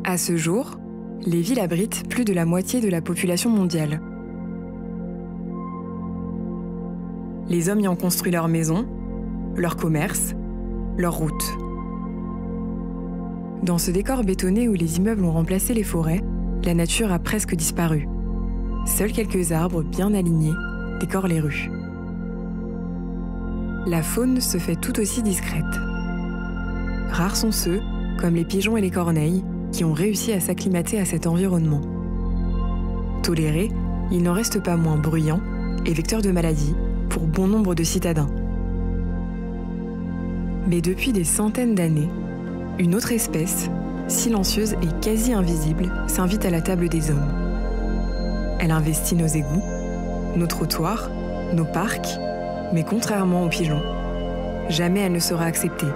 À ce jour, les villes abritent plus de la moitié de la population mondiale. Les hommes y ont construit leurs maisons, leurs commerces, leurs routes. Dans ce décor bétonné où les immeubles ont remplacé les forêts, la nature a presque disparu. Seuls quelques arbres bien alignés décorent les rues. La faune se fait tout aussi discrète. Rares sont ceux, comme les pigeons et les corneilles, qui ont réussi à s'acclimater à cet environnement. Tolérés, ils n'en restent pas moins bruyants et vecteurs de maladies pour bon nombre de citadins. Mais depuis des centaines d'années, une autre espèce, silencieuse et quasi invisible, s'invite à la table des hommes. Elle investit nos égouts, nos trottoirs, nos parcs, mais contrairement aux pigeons, jamais elle ne sera acceptée.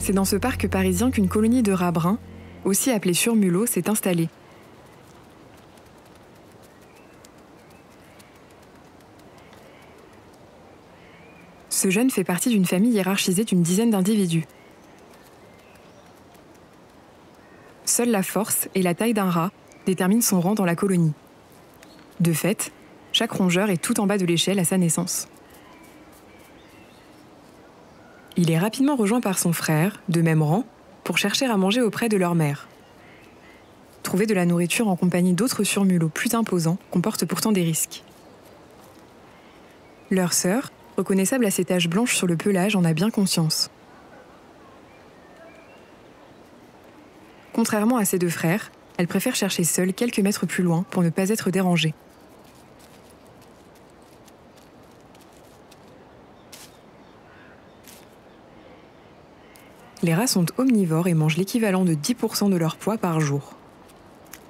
C'est dans ce parc parisien qu'une colonie de rats bruns, aussi appelée surmulots, s'est installée. Ce jeune fait partie d'une famille hiérarchisée d'une dizaine d'individus. Seule la force et la taille d'un rat déterminent son rang dans la colonie. De fait, chaque rongeur est tout en bas de l'échelle à sa naissance. Il est rapidement rejoint par son frère, de même rang, pour chercher à manger auprès de leur mère. Trouver de la nourriture en compagnie d'autres surmulots plus imposants comporte pourtant des risques. Leur sœur, reconnaissable à ses taches blanches sur le pelage, en a bien conscience. Contrairement à ses deux frères, elle préfère chercher seule quelques mètres plus loin pour ne pas être dérangée. Les rats sont omnivores et mangent l'équivalent de 10% de leur poids par jour.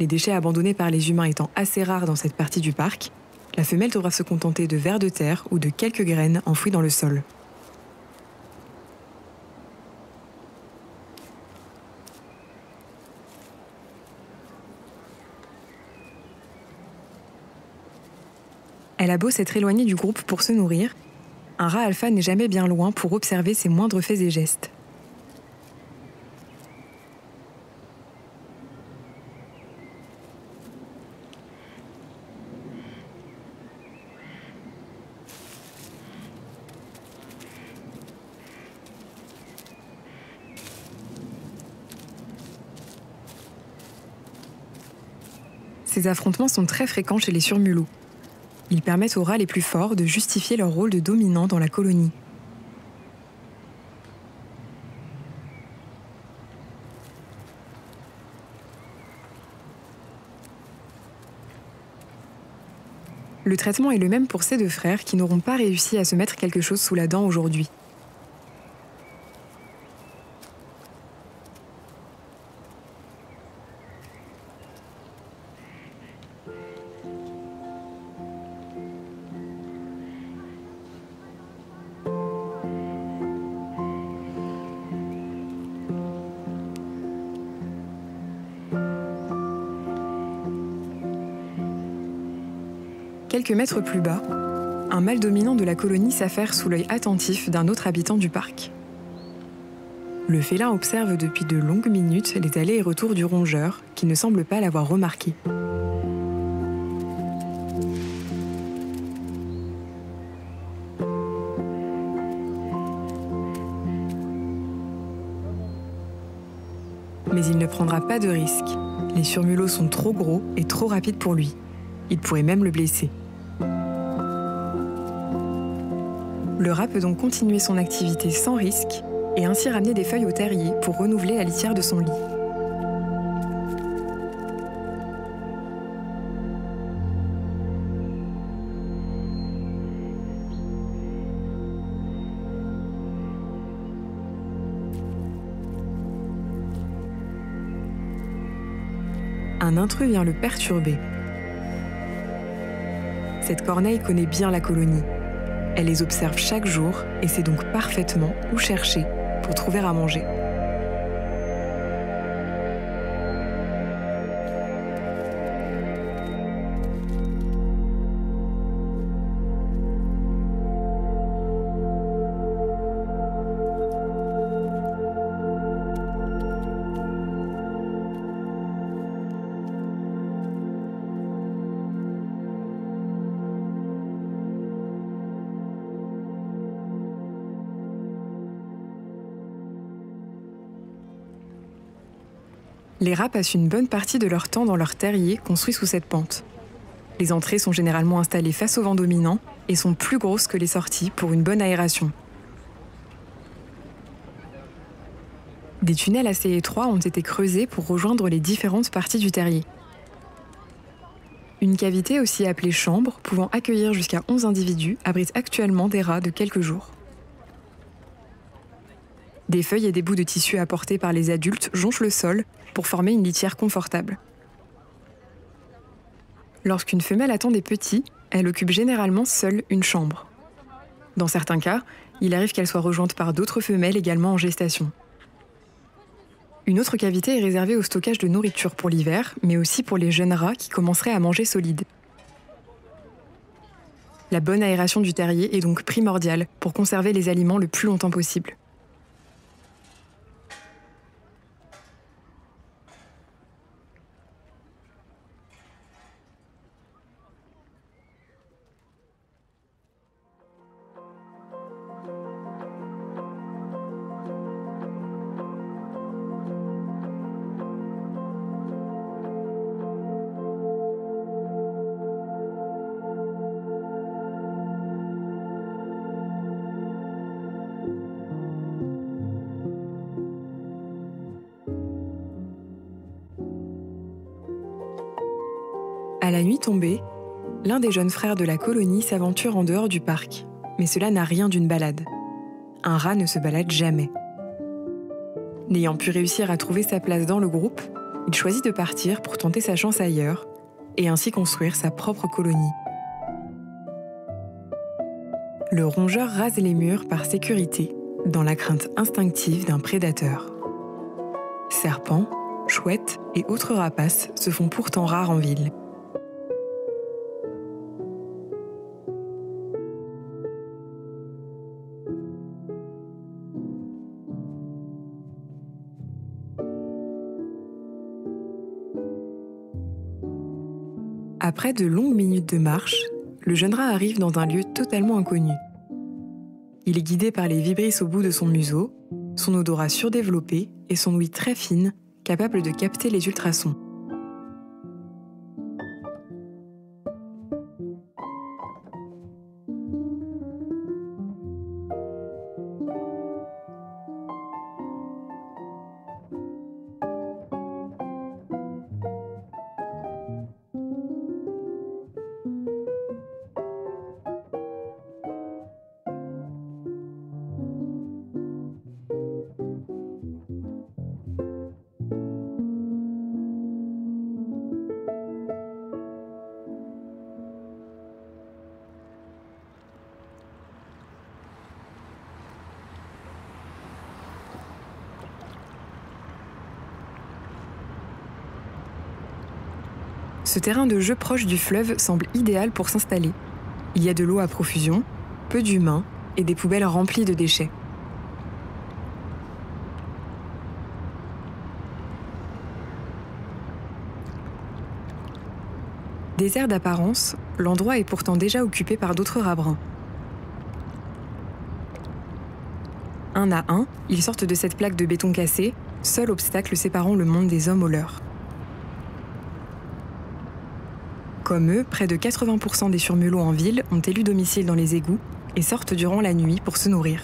Les déchets abandonnés par les humains étant assez rares dans cette partie du parc, la femelle devra se contenter de vers de terre ou de quelques graines enfouies dans le sol. Elle a beau s'être éloignée du groupe pour se nourrir, un rat alpha n'est jamais bien loin pour observer ses moindres faits et gestes. Ces affrontements sont très fréquents chez les surmulots. Ils permettent aux rats les plus forts de justifier leur rôle de dominant dans la colonie. Le traitement est le même pour ces deux frères qui n'auront pas réussi à se mettre quelque chose sous la dent aujourd'hui. Quelques mètres plus bas, un mâle dominant de la colonie s'affaire sous l'œil attentif d'un autre habitant du parc. Le félin observe depuis de longues minutes les allers et retours du rongeur, qui ne semble pas l'avoir remarqué. Mais il ne prendra pas de risque. Les surmulots sont trop gros et trop rapides pour lui. Il pourrait même le blesser. Le rat peut donc continuer son activité sans risque et ainsi ramener des feuilles au terrier pour renouveler la litière de son lit. Un intrus vient le perturber. Cette corneille connaît bien la colonie. Elle les observe chaque jour et sait donc parfaitement où chercher pour trouver à manger. Les rats passent une bonne partie de leur temps dans leur terrier construit sous cette pente. Les entrées sont généralement installées face au vent dominant et sont plus grosses que les sorties pour une bonne aération. Des tunnels assez étroits ont été creusés pour rejoindre les différentes parties du terrier. Une cavité, aussi appelée chambre, pouvant accueillir jusqu'à 11 individus, abrite actuellement des rats de quelques jours. Des feuilles et des bouts de tissu apportés par les adultes jonchent le sol pour former une litière confortable. Lorsqu'une femelle attend des petits, elle occupe généralement seule une chambre. Dans certains cas, il arrive qu'elle soit rejointe par d'autres femelles également en gestation. Une autre cavité est réservée au stockage de nourriture pour l'hiver, mais aussi pour les jeunes rats qui commenceraient à manger solide. La bonne aération du terrier est donc primordiale pour conserver les aliments le plus longtemps possible. À la nuit tombée, l'un des jeunes frères de la colonie s'aventure en dehors du parc, mais cela n'a rien d'une balade. Un rat ne se balade jamais. N'ayant pu réussir à trouver sa place dans le groupe, il choisit de partir pour tenter sa chance ailleurs et ainsi construire sa propre colonie. Le rongeur rase les murs par sécurité, dans la crainte instinctive d'un prédateur. Serpents, chouettes et autres rapaces se font pourtant rares en ville. Après de longues minutes de marche, le jeune rat arrive dans un lieu totalement inconnu. Il est guidé par les vibrisses au bout de son museau, son odorat surdéveloppé et son ouïe très fine, capable de capter les ultrasons. Ce terrain de jeu proche du fleuve semble idéal pour s'installer. Il y a de l'eau à profusion, peu d'humains et des poubelles remplies de déchets. Désert d'apparence, l'endroit est pourtant déjà occupé par d'autres rats bruns. Un à un, ils sortent de cette plaque de béton cassé, seul obstacle séparant le monde des hommes aux leurs. Comme eux, près de 80% des surmulots en ville ont élu domicile dans les égouts et sortent durant la nuit pour se nourrir.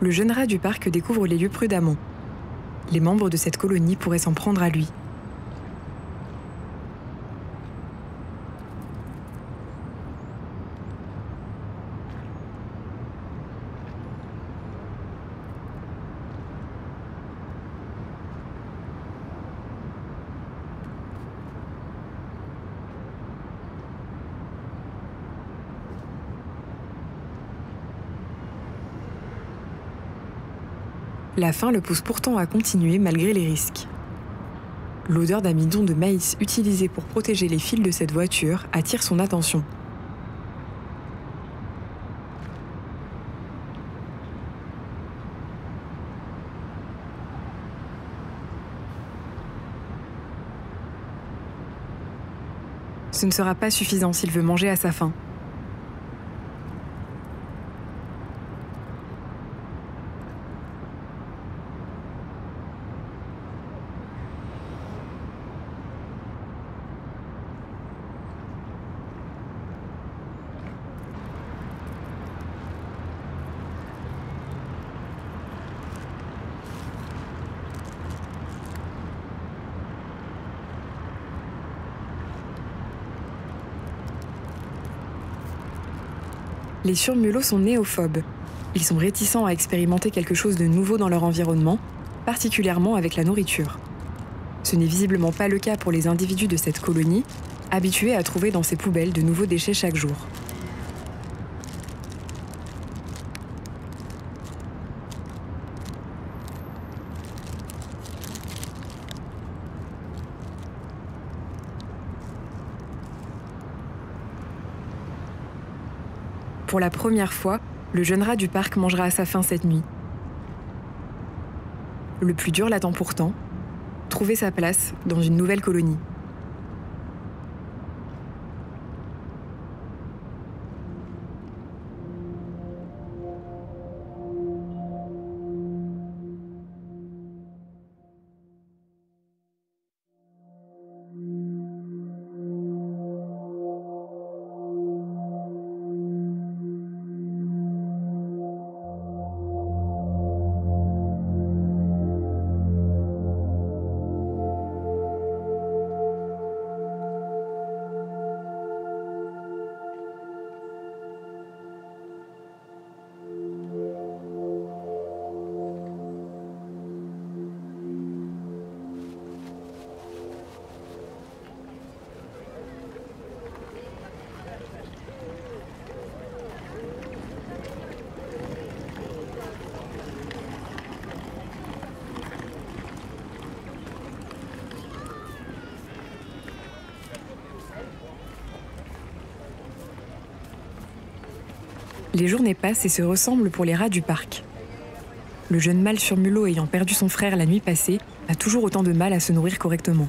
Le jeune rat du parc découvre les lieux prudemment. Les membres de cette colonie pourraient s'en prendre à lui. La faim le pousse pourtant à continuer malgré les risques. L'odeur d'amidon de maïs utilisé pour protéger les fils de cette voiture attire son attention. Ce ne sera pas suffisant s'il veut manger à sa faim. Les surmulots sont néophobes. Ils sont réticents à expérimenter quelque chose de nouveau dans leur environnement, particulièrement avec la nourriture. Ce n'est visiblement pas le cas pour les individus de cette colonie, habitués à trouver dans ces poubelles de nouveaux déchets chaque jour. Pour la première fois, le jeune rat du parc mangera à sa faim cette nuit. Le plus dur l'attend pourtant, trouver sa place dans une nouvelle colonie. Les journées passent et se ressemblent pour les rats du parc. Le jeune mâle surmulot ayant perdu son frère la nuit passée a toujours autant de mal à se nourrir correctement.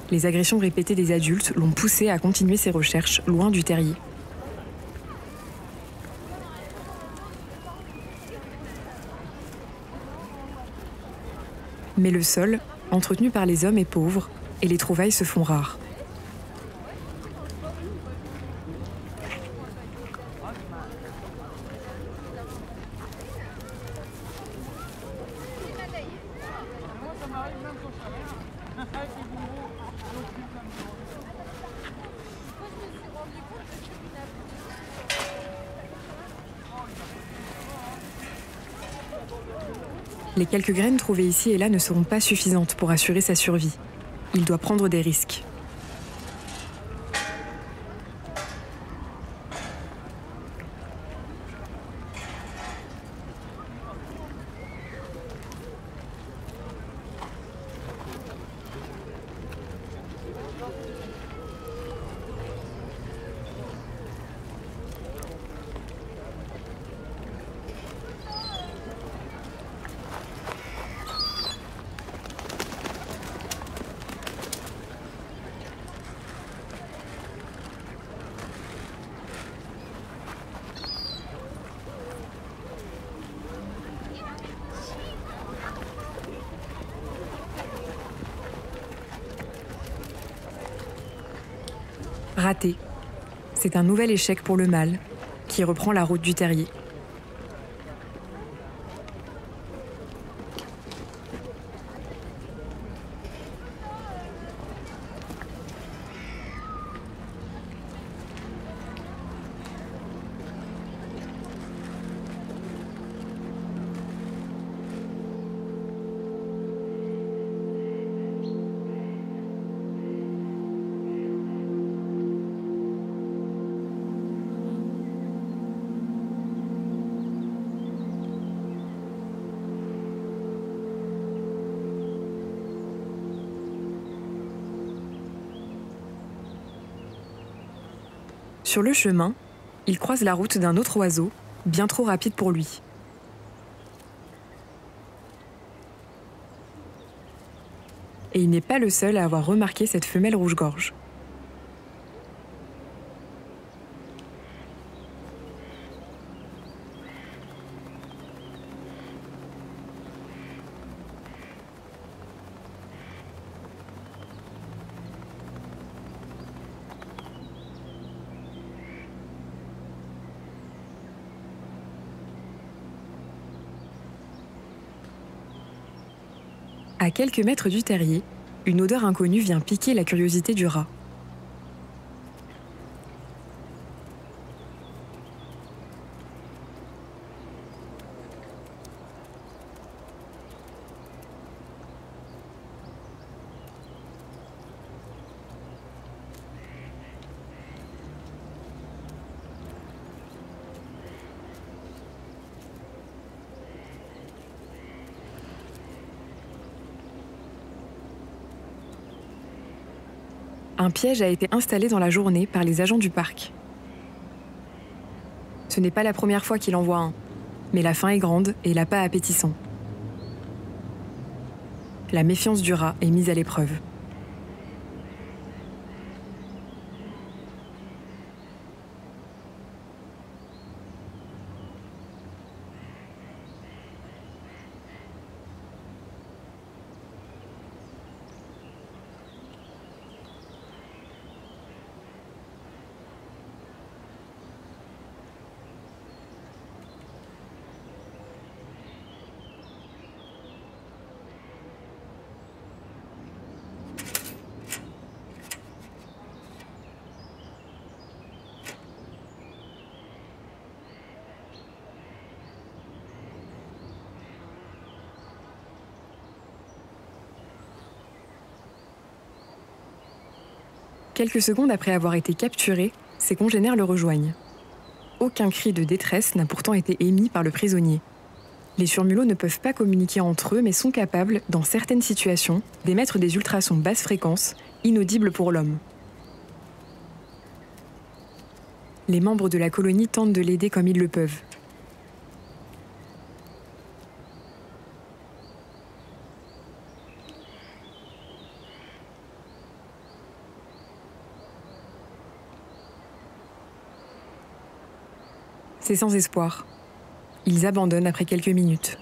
Les agressions répétées des adultes l'ont poussé à continuer ses recherches loin du terrier. Mais le sol, entretenu par les hommes, est pauvre et les trouvailles se font rares. Les quelques graines trouvées ici et là ne seront pas suffisantes pour assurer sa survie. Il doit prendre des risques. Raté. C'est un nouvel échec pour le mâle, qui reprend la route du terrier. Sur le chemin, il croise la route d'un autre oiseau, bien trop rapide pour lui. Et il n'est pas le seul à avoir remarqué cette femelle rouge-gorge. À quelques mètres du terrier, une odeur inconnue vient piquer la curiosité du rat. Un piège a été installé dans la journée par les agents du parc. Ce n'est pas la première fois qu'il en voit un, mais la faim est grande et l'appât appétissant. La méfiance du rat est mise à l'épreuve. Quelques secondes après avoir été capturé, ses congénères le rejoignent. Aucun cri de détresse n'a pourtant été émis par le prisonnier. Les surmulots ne peuvent pas communiquer entre eux, mais sont capables, dans certaines situations, d'émettre des ultrasons basse fréquence, inaudibles pour l'homme. Les membres de la colonie tentent de l'aider comme ils le peuvent. C'est sans espoir. Ils abandonnent après quelques minutes.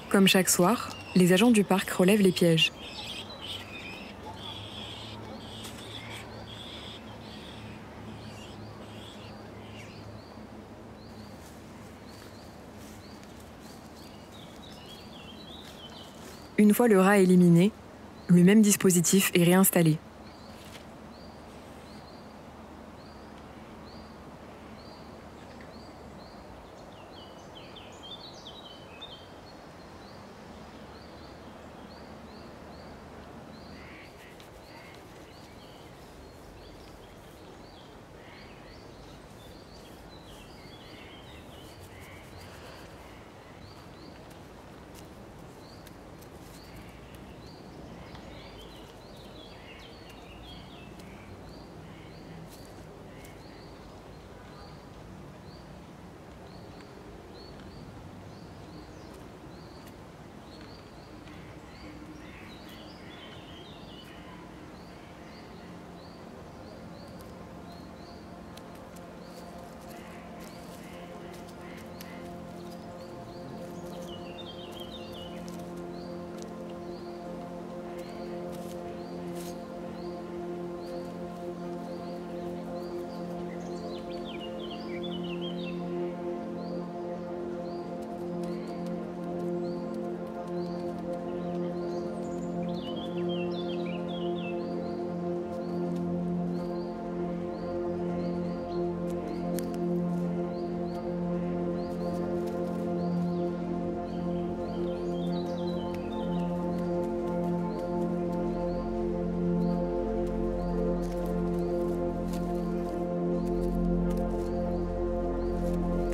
Comme chaque soir, les agents du parc relèvent les pièges. Une fois le rat éliminé, le même dispositif est réinstallé.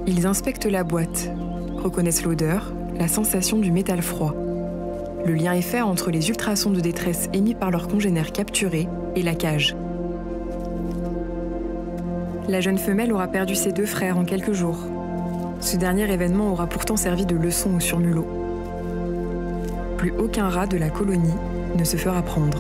Ils inspectent la boîte, reconnaissent l'odeur, la sensation du métal froid. Le lien est fait entre les ultrasons de détresse émis par leurs congénères capturés et la cage. La jeune femelle aura perdu ses 2 frères en quelques jours. Ce dernier événement aura pourtant servi de leçon aux surmulots. Plus aucun rat de la colonie ne se fera prendre.